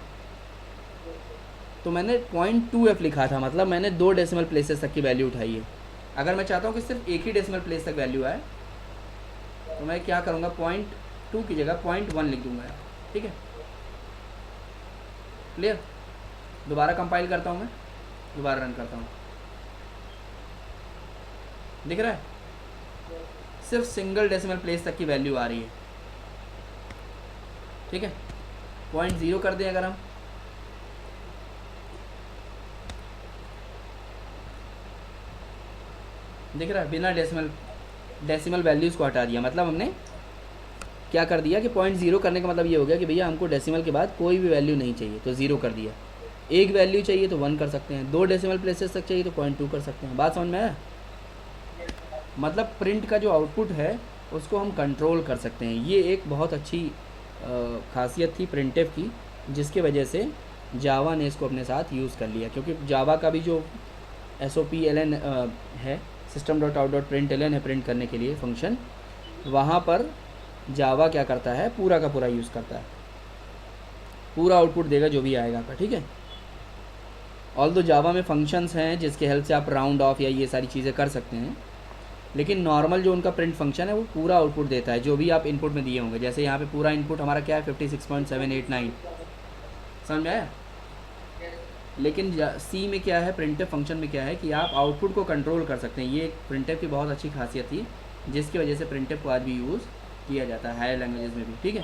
तो मैंने 0.2f लिखा था, मतलब मैंने 2 डेसिमल प्लेसेस तक की वैल्यू उठाई है। अगर मैं चाहता हूँ कि सिर्फ एक ही डेसिमल प्लेस तक वैल्यू आए, तो मैं क्या करूँगा, 0.2 की जगह 0.1 लिख दूँगा, ठीक है। क्लियर। दोबारा कंपाइल करता हूँ, मैं दोबारा रन करता हूँ, दिख रहा है, सिर्फ सिंगल डेसिमल प्लेस तक की वैल्यू आ रही है, ठीक है। 0.0 कर दें अगर हम, दिख रहा है, बिना डेसिमल वैल्यूज़ को हटा दिया। मतलब हमने क्या कर दिया कि 0.0 करने का मतलब ये हो गया कि भैया हमको डेसिमल के बाद कोई भी वैल्यू नहीं चाहिए, तो 0 कर दिया। एक वैल्यू चाहिए तो 1 कर सकते हैं, 2 डेसिमल प्लेसेस तक चाहिए तो 0.2 कर सकते हैं। बात समझ में आया? मतलब प्रिंट का जो आउटपुट है उसको हम कंट्रोल कर सकते हैं। ये एक बहुत अच्छी खासियत थी प्रिंटफ की, जिसके वजह से जावा ने इसको अपने साथ यूज़ कर लिया। क्योंकि जावा का भी जो SOPLN है, system.out.println है, प्रिंट करने के लिए फंक्शन, वहाँ पर जावा क्या करता है, पूरा का पूरा यूज़ करता है, पूरा आउटपुट देगा जो भी आएगा आपका, ठीक है। ऑल्दो जावा में फंक्शंस हैं जिसके हेल्प से आप राउंड ऑफ या ये सारी चीज़ें कर सकते हैं, लेकिन नॉर्मल जो उनका प्रिंट फंक्शन है वो पूरा आउटपुट देता है जो भी आप इनपुट में दिए होंगे। जैसे यहाँ पे पूरा इनपुट हमारा क्या है, 56.789, समझ में आया। लेकिन सी में क्या है, प्रिंटफ फंक्शन में क्या है कि आप आउटपुट को कंट्रोल कर सकते हैं। ये प्रिंटफ की बहुत अच्छी खासियत थी, जिसकी वजह से प्रिंटफ को आज भी यूज़ किया जाता है हायर लैंग्वेजेस में भी, ठीक है।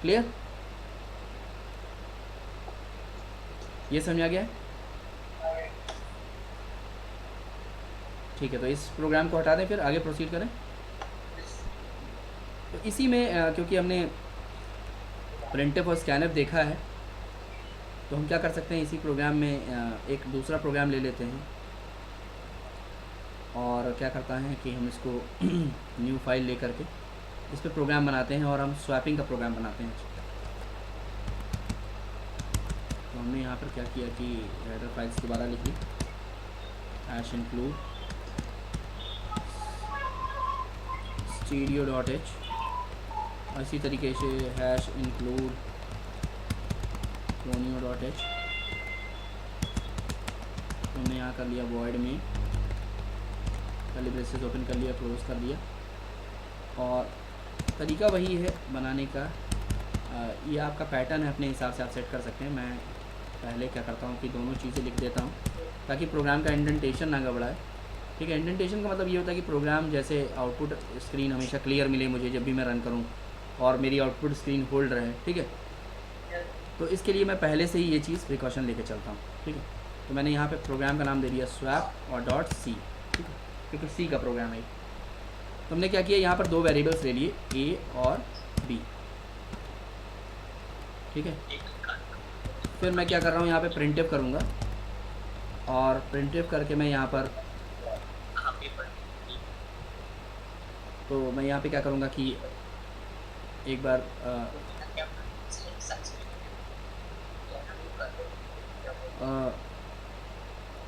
क्लियर, ये समझ आ गया, ठीक है। तो इस प्रोग्राम को हटा दें, फिर आगे प्रोसीड करें। तो इसी में क्योंकि हमने प्रिंटफ और स्कैनफ देखा है, तो हम क्या कर सकते हैं, इसी प्रोग्राम में एक दूसरा प्रोग्राम ले लेते हैं और क्या करता है कि हम इसको न्यू फाइल ले करके इस पर प्रोग्राम बनाते हैं और हम स्वैपिंग का प्रोग्राम बनाते हैं। तो हमने यहाँ पर क्या किया कि हेडर फाइल्स दोबारा लिखी, #include stereo.h, इसी तरीके से #include conio.h, हमने यहाँ कर लिया वॉइड में, कर्ली ब्रेसेस ओपन कर लिया, क्लोज कर दिया। और तरीका वही है बनाने का, ये आपका पैटर्न है, अपने हिसाब से आप सेट कर सकते हैं। मैं पहले क्या करता हूँ कि दोनों चीज़ें लिख देता हूँ ताकि प्रोग्राम का इंडेंटेशन ना गड़बड़ाए, ठीक है। इंडेंटेशन का मतलब ये होता है कि प्रोग्राम जैसे आउटपुट स्क्रीन हमेशा क्लियर मिले मुझे जब भी मैं रन करूँ, और मेरी आउटपुट स्क्रीन होल्ड रहे, ठीक है। तो इसके लिए मैं पहले से ही ये चीज़ प्रिकॉशन लेके चलता हूँ, ठीक है। तो मैंने यहाँ पे प्रोग्राम का नाम दे दिया स्वैप और .c, ठीक है, क्योंकि सी का प्रोग्राम है। तो हमने क्या किया, यहाँ पर 2 वेरिएबल्स ले लिए, a और b, ठीक है। फिर मैं क्या कर रहा हूँ, यहाँ पे प्रिंटफ करूँगा और प्रिंटफ करके मैं यहाँ पर, तो मैं यहाँ पे क्या करूँगा कि एक बार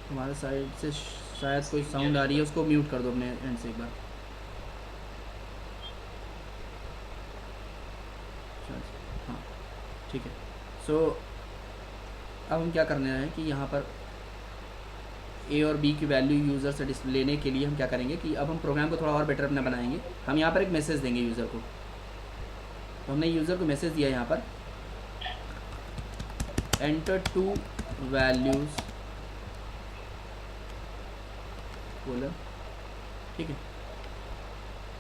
हमारे साइड से शायद कोई साउंड आ रही है, उसको म्यूट कर दो अपने एंड से एक बार। हाँ, ठीक है। सो अब हम क्या करने हैं कि यहाँ पर a और b की वैल्यू यूज़र से लेने के लिए हम क्या करेंगे कि अब हम प्रोग्राम को थोड़ा और बेटर अपना बनाएंगे। हम यहाँ पर एक मैसेज देंगे यूज़र को, तो हमने यूज़र को मैसेज दिया यहाँ पर एंटर 2 वैल्यूज़ बोला, ठीक है।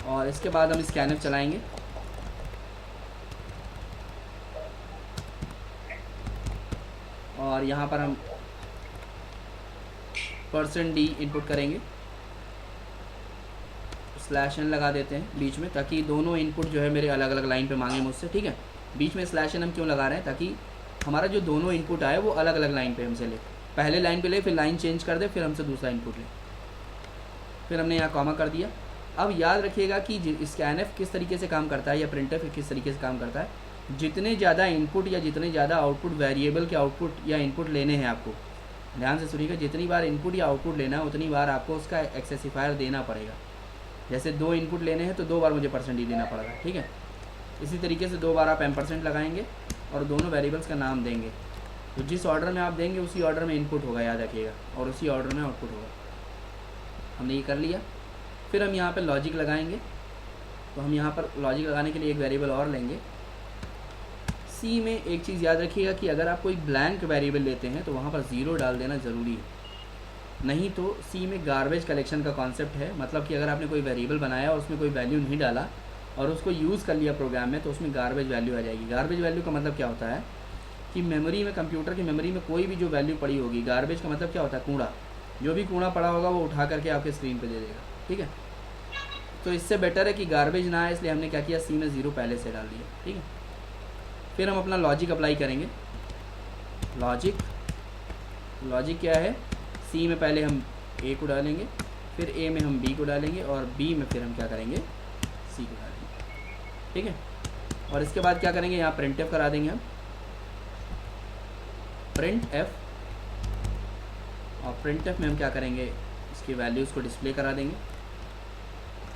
और इसके बाद हम स्कैनर चलाएंगे। और यहाँ पर हम %d इनपुट करेंगे, /n लगा देते हैं बीच में, ताकि दोनों इनपुट जो है मेरे अलग अलग लाइन पे मांगे मुझसे, ठीक है। बीच में /n हम क्यों लगा रहे हैं, ताकि हमारा जो दोनों इनपुट आए वो अलग अलग लाइन पे हमसे ले, पहले लाइन पे ले, फिर लाइन चेंज कर दे, फिर हमसे दूसरा इनपुट ले। फिर हमने यहाँ कॉमा कर दिया। अब याद रखिएगा कि स्कैनफ किस तरीके से काम करता है या प्रिंटफ किस तरीके से काम करता है। जितने ज़्यादा इनपुट या जितने ज़्यादा आउटपुट वेरिएबल के आउटपुट या इनपुट लेने हैं आपको, ध्यान से सुनिएगा, जितनी बार इनपुट या आउटपुट लेना है उतनी बार आपको उसका एक्सेसिफायर देना पड़ेगा। जैसे 2 इनपुट लेने हैं तो 2 बार मुझे %d देना पड़ेगा, ठीक है। इसी तरीके से 2 बार आप % लगाएंगे और दोनों वेरिएबल्स का नाम देंगे। तो जिस ऑर्डर में आप देंगे उसी ऑर्डर में इनपुट होगा, याद रखिएगा, और उसी ऑर्डर में आउटपुट होगा। हमने ये कर लिया। फिर हम यहाँ पर लॉजिक लगाएंगे। तो हम यहाँ पर लॉजिक लगाने के लिए एक वेरिएबल और लेंगे। सी में एक चीज़ याद रखिएगा कि अगर आप कोई ब्लैंक वेरिएबल लेते हैं तो वहाँ पर 0 डाल देना ज़रूरी है, नहीं तो सी में गार्बेज कलेक्शन का कॉन्सेप्ट है। मतलब कि अगर आपने कोई वेरिएबल बनाया और उसमें कोई वैल्यू नहीं डाला और उसको यूज़ कर लिया प्रोग्राम में, तो उसमें गार्बेज वैल्यू आ जाएगी। गार्बेज वैल्यू का मतलब क्या होता है कि मेमोरी में, कंप्यूटर की मेमोरी में कोई भी जो वैल्यू पड़ी होगी, गार्बेज का मतलब क्या होता है, कूड़ा, जो भी कूड़ा पड़ा होगा वो उठा करके आपके स्क्रीन पे दे देगा, ठीक है। तो इससे बेटर है कि गार्बेज ना आए, इसलिए हमने क्या किया, सी में 0 पहले से डाल दिया, ठीक है। फिर हम अपना लॉजिक अप्लाई करेंगे। लॉजिक क्या है, सी में पहले हम ए को डालेंगे, फिर ए में हम बी को डालेंगे, और बी में फिर हम क्या करेंगे, सी को डालेंगे, ठीक है। और इसके बाद क्या करेंगे, यहाँ प्रिंट एफ करा देंगे हम, प्रिंट एफ। और प्रिंट एफ में हम क्या करेंगे, इसकी वैल्यूज़ को डिस्प्ले करा देंगे।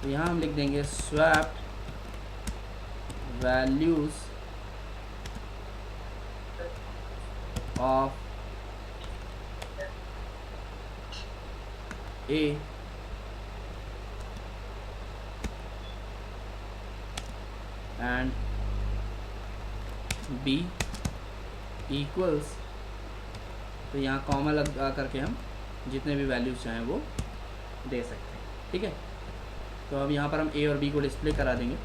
तो यहाँ हम लिख देंगे swap values of A and B equals, तो यहाँ कॉमा लगा करके हम जितने भी वैल्यूज़ चाहें वो दे सकते हैं, ठीक है। तो अब यहाँ पर हम ए और बी को डिस्प्ले करा देंगे,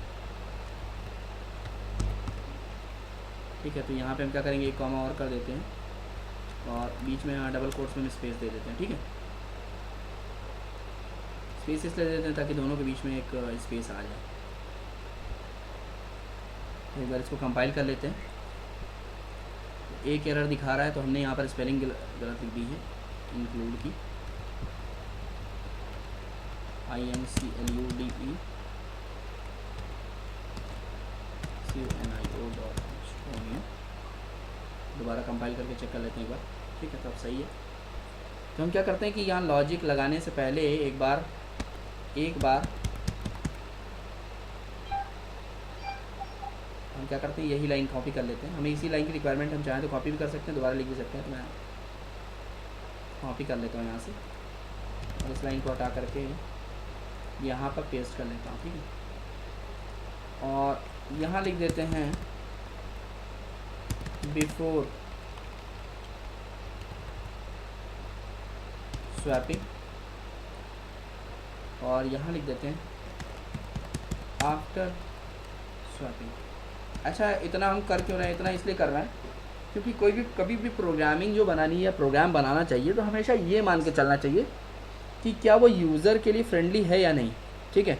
ठीक है। तो यहाँ पे हम क्या करेंगे, एक कॉमा और कर देते हैं और बीच में यहाँ डबल कोट्स में स्पेस दे देते हैं, ठीक है। स्पेस इसलिए दे देते हैं ताकि दोनों के बीच में एक स्पेस आ जाए। एक बार इसको कंपाइल कर लेते हैं। एक एरर दिखा रहा है, तो हमने यहाँ पर स्पेलिंग गलत लिख दी है, इंक्लूड की, INCLUDE CUNIO। दोबारा कंपाइल करके चेक कर लेते हैं एक बार, ठीक है। तो अब सही है। तो हम क्या करते हैं कि यहाँ लॉजिक लगाने से पहले एक बार हम क्या करते हैं, यही लाइन कॉपी कर लेते हैं। हमें इसी लाइन की रिक्वायरमेंट, हम चाहें तो कॉपी भी कर सकते हैं, दोबारा लिख भी सकते हैं। तो मैं कॉपी कर लेता हूँ यहाँ से और इस लाइन को हटा करके यहाँ पर पेस्ट कर लेता हूँ, ठीक है। और यहाँ लिख देते हैं बिफोर स्वैपिंग, और यहाँ लिख देते हैं आफ्टर स्वैपिंग। अच्छा, इतना हम कर क्यों रहे हैं, इतना इसलिए कर रहे हैं क्योंकि कोई भी कभी भी प्रोग्रामिंग जो बनानी है या प्रोग्राम बनाना चाहिए तो हमेशा ये मान के चलना चाहिए कि क्या वो यूज़र के लिए फ्रेंडली है या नहीं, ठीक है।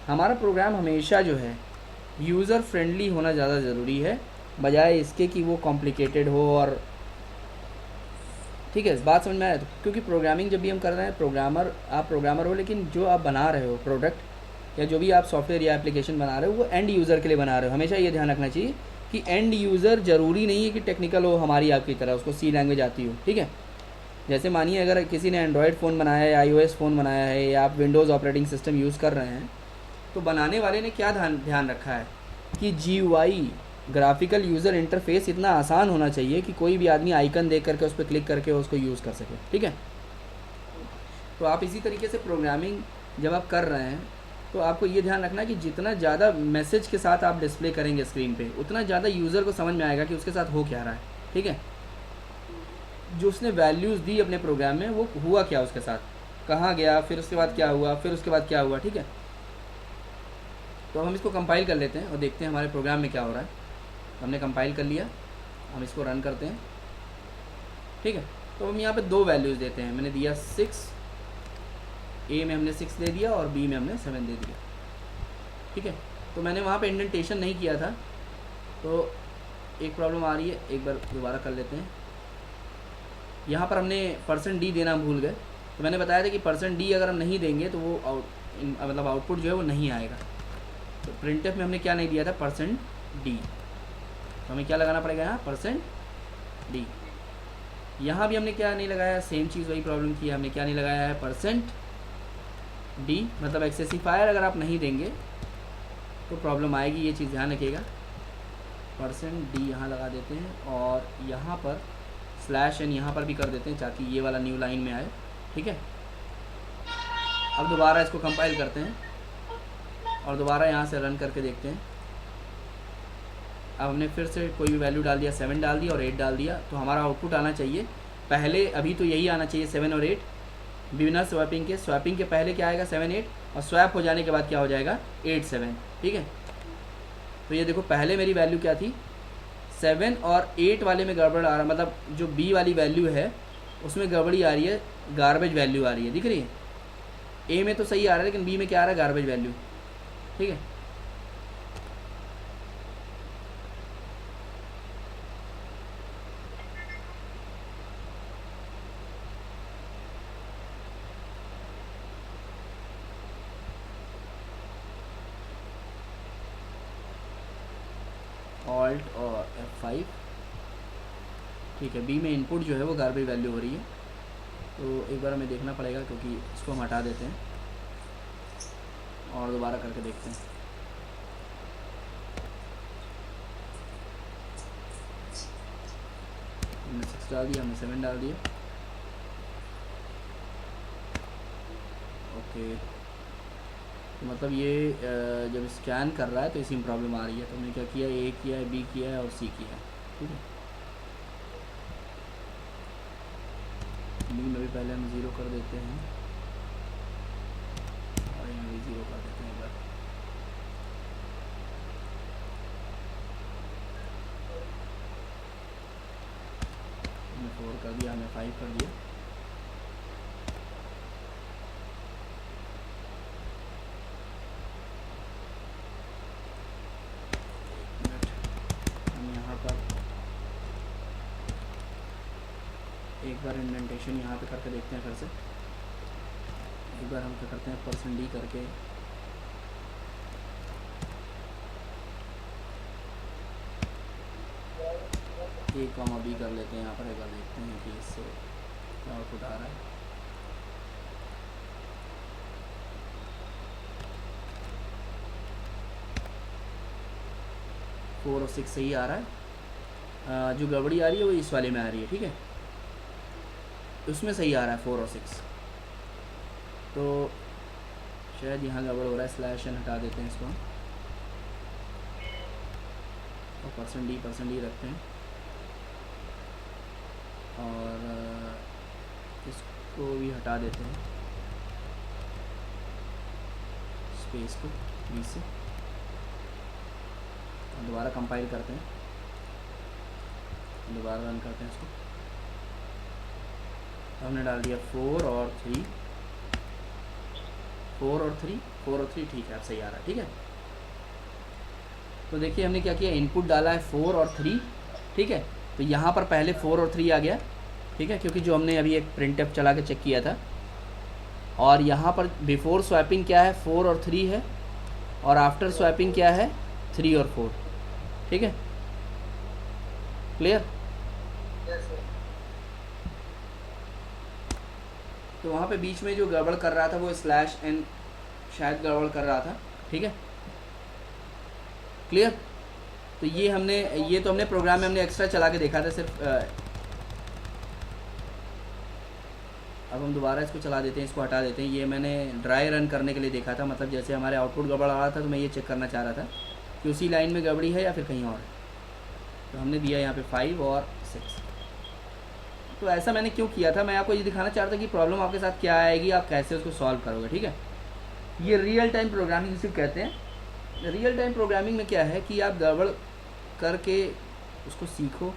हमारा प्रोग्राम हमेशा जो है यूज़र फ्रेंडली होना ज़्यादा ज़रूरी है, बजाय इसके कि वो कॉम्प्लिकेटेड हो। और ठीक है, इस बात समझ में आया। तो क्योंकि प्रोग्रामिंग जब भी हम कर रहे हैं, आप प्रोग्रामर हो, लेकिन जो आप बना रहे हो प्रोडक्ट या जो भी आप सॉफ्टवेयर या एप्लीकेशन बना रहे हो वो एंड यूज़र के लिए बना रहे हो। हमेशा ये ध्यान रखना चाहिए कि एंड यूज़र ज़रूरी नहीं है कि टेक्निकल हो हमारी आपकी तरह, उसको सी लैंग्वेज आती हो, ठीक है। जैसे मानिए अगर किसी ने एंड्रॉयड फ़ोन बनाया है या iOS फ़ोन बनाया है या आप विंडोज़ ऑपरेटिंग सिस्टम यूज़ कर रहे हैं, तो बनाने वाले ने क्या ध्यान रखा है कि GUI ग्राफिकल यूज़र इंटरफेस इतना आसान होना चाहिए कि कोई भी आदमी आइकन देख करके उस पर क्लिक करके उसको यूज़ कर सके, ठीक है। तो आप इसी तरीके से प्रोग्रामिंग जब आप कर रहे हैं तो आपको ये ध्यान रखना है कि जितना ज़्यादा मैसेज के साथ आप डिस्प्ले करेंगे स्क्रीन पे, उतना ज़्यादा यूज़र को समझ में आएगा कि उसके साथ हो क्या रहा है, ठीक है। जो उसने वैल्यूज़ दी अपने प्रोग्राम में वो हुआ क्या उसके साथ, कहाँ गया, फिर उसके बाद क्या हुआ, फिर उसके बाद क्या हुआ, ठीक है। तो अब हम इसको कंपाइल कर लेते हैं और देखते हैं हमारे प्रोग्राम में क्या हो रहा है। हमने कंपाइल कर लिया, हम इसको रन करते हैं, ठीक है। तो हम यहाँ पे 2 वैल्यूज़ देते हैं। मैंने दिया 6, ए में हमने 6 दे दिया और बी में हमने 7 दे दिया, ठीक है। तो मैंने वहाँ पे इंडेंटेशन नहीं किया था, तो एक प्रॉब्लम आ रही है, एक बार दोबारा कर लेते हैं। यहाँ पर हमने %d देना भूल गए। तो मैंने बताया था कि %d अगर हम नहीं देंगे तो वो मतलब आउटपुट जो है वो नहीं आएगा। तो प्रिंटफ में हमने क्या नहीं दिया था, %d। तो हमें क्या लगाना पड़ेगा यहाँ, %d। यहाँ भी हमने क्या नहीं लगाया, सेम चीज़ वही प्रॉब्लम थी, हमने क्या नहीं लगाया है, %d। मतलब एक्सेसिफायर अगर आप नहीं देंगे तो प्रॉब्लम आएगी, ये चीज़ ध्यान रखिएगा। %d यहाँ लगा देते हैं और यहाँ पर /n यहाँ पर भी कर देते हैं ताकि ये वाला न्यू लाइन में आए, ठीक है। अब दोबारा इसको कंपाइल करते हैं और दोबारा यहाँ से रन करके देखते हैं। अब हमने फिर से कोई भी वैल्यू डाल दिया, 7 डाल दिया और 8 डाल दिया, तो हमारा आउटपुट आना चाहिए पहले, अभी तो यही आना चाहिए 7 और 8 बिना स्वैपिंग के। स्वैपिंग के पहले क्या आएगा, 7 8, और स्वैप हो जाने के बाद क्या हो जाएगा, 8 7, ठीक है। तो ये देखो पहले मेरी वैल्यू क्या थी, 7 और 8 वाले में गड़बड़ आ रहा, मतलब जो बी वाली वैल्यू है उसमें गड़बड़ी आ रही है, गार्बेज वैल्यू आ रही है, दिख रही है। ए में तो सही आ रहा है लेकिन बी में क्या आ रहा है, गार्बेज वैल्यू, ठीक है। Alt और F5, ठीक है। बी में इनपुट जो है वो गार्बेज वैल्यू हो रही है, तो एक बार हमें देखना पड़ेगा क्योंकि इसको हम हटा देते हैं और दोबारा करके देखते हैं। हमने 6 डाल दिया, हमने 7 डाल दिया, ओके। तो मतलब ये जब स्कैन कर रहा है तो इसी में प्रॉब्लम आ रही है। तो हमने क्या किया, ए किया है, बी किया है और सी किया है, ठीक है। बी में भी पहले हम 0 कर देते हैं और यहाँ भी 0 कर देते हैं एक बार। हमने 4 कर दिया, हमने 5 कर दिया। एक बार इंडेंटेशन यहाँ पे करके देखते हैं फिर से। एक बार हम क्या करते हैं, %d करके A, B कर लेते हैं यहाँ पर। एक बार देखते हैं कि इससे क्या आउटपुट आ रहा है। फोर और 6 सही आ रहा है, जो गड़बड़ी आ रही है वो इस वाले में आ रही है, ठीक है। उसमें सही आ रहा है 4 और 6, तो शायद यहाँ गड़बड़ हो रहा है। /n हटा देते हैं इसको और %d रखते हैं और इसको भी हटा देते हैं, स्पेस को बीच से। दोबारा कंपाइल करते हैं, दोबारा रन करते हैं इसको। हमने डाल दिया 4 और 3, 4 और 3, ठीक है, अब सही आ रहा है, ठीक है। तो देखिए हमने क्या किया, इनपुट डाला है 4 और 3, ठीक है। तो यहाँ पर पहले 4 और 3 आ गया, ठीक है, क्योंकि जो हमने अभी एक प्रिंटफ चला के चेक किया था। और यहाँ पर बिफोर स्वैपिंग क्या है, 4 और 3 है, और आफ्टर स्वैपिंग क्या है, 3 और 4, ठीक है। क्लियर? तो वहाँ पे बीच में जो गड़बड़ कर रहा था वो /n शायद गड़बड़ कर रहा था, ठीक है। क्लियर? तो ये तो हमने प्रोग्राम में हमने एक्स्ट्रा चला के देखा था सिर्फ। अब हम दोबारा इसको चला देते हैं, इसको हटा देते हैं। ये मैंने ड्राई रन करने के लिए देखा था, मतलब जैसे हमारे आउटपुट गड़बड़ आ रहा था तो मैं ये चेक करना चाह रहा था कि उसी लाइन में गड़बड़ी है या फिर कहीं और है। तो हमने दिया यहाँ पे 5 और 6। तो ऐसा मैंने क्यों किया था, मैं आपको ये दिखाना चाह रहा था कि प्रॉब्लम आपके साथ क्या आएगी, आप कैसे उसको सॉल्व करोगे, ठीक है। ये रियल टाइम प्रोग्रामिंग जिसे कहते हैं। रियल टाइम प्रोग्रामिंग में क्या है कि आप गड़बड़ करके उसको सीखो,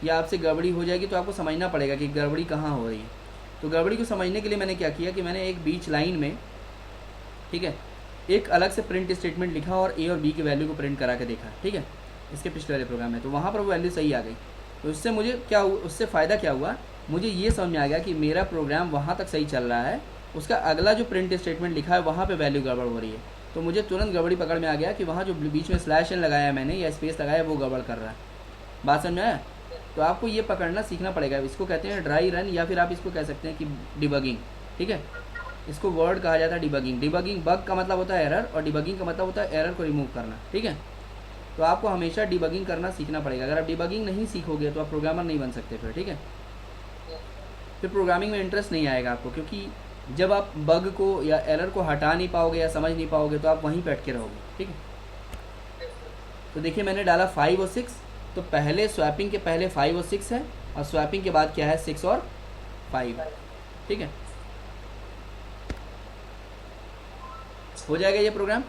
या आपसे गड़बड़ी हो जाएगी तो आपको समझना पड़ेगा कि गड़बड़ी कहाँ हो रही है। तो गड़बड़ी को समझने के लिए मैंने क्या किया कि मैंने एक बीच लाइन में, ठीक है, एक अलग से प्रिंट स्टेटमेंट लिखा और ए और बी की वैल्यू को प्रिंट करा के देखा, ठीक है, इसके पिछले वाले प्रोग्राम में। तो वहाँ पर वो वैल्यू सही आ गई। तो उससे मुझे क्या हुआ, उससे फ़ायदा क्या हुआ, मुझे ये समझ में आ गया कि मेरा प्रोग्राम वहाँ तक सही चल रहा है, उसका अगला जो प्रिंट स्टेटमेंट लिखा है वहाँ पे वैल्यू गड़बड़ हो रही है। तो मुझे तुरंत गड़बड़ी पकड़ में आ गया कि वहाँ जो बीच में स्लैश एन लगाया मैंने या स्पेस लगाया वो गड़बड़ कर रहा है। बात समझ में आया? तो आपको ये पकड़ना सीखना पड़ेगा। इसको कहते हैं ड्राई रन, या फिर आप इसको कह सकते हैं कि डिबगिंग, ठीक है। इसको वर्ड कहा जाता है डिबगिंग। डिबगिंग, बग का मतलब होता है एरर और डिबगिंग का मतलब होता है एरर को रिमूव करना, ठीक है। तो आपको हमेशा डिबगिंग करना सीखना पड़ेगा। अगर आप डिबगिंग नहीं सीखोगे तो आप प्रोग्रामर नहीं बन सकते फिर, ठीक है। फिर प्रोग्रामिंग में इंटरेस्ट नहीं आएगा आपको, क्योंकि जब आप बग को या एरर को हटा नहीं पाओगे या समझ नहीं पाओगे तो आप वहीं पे अटके रहोगे, ठीक है। तो देखिए मैंने डाला 5 और 6, तो पहले स्वैपिंग के पहले 5 और 6 है, और स्वैपिंग के बाद क्या है 6 और 5, ठीक है। हो जाएगा ये प्रोग्राम।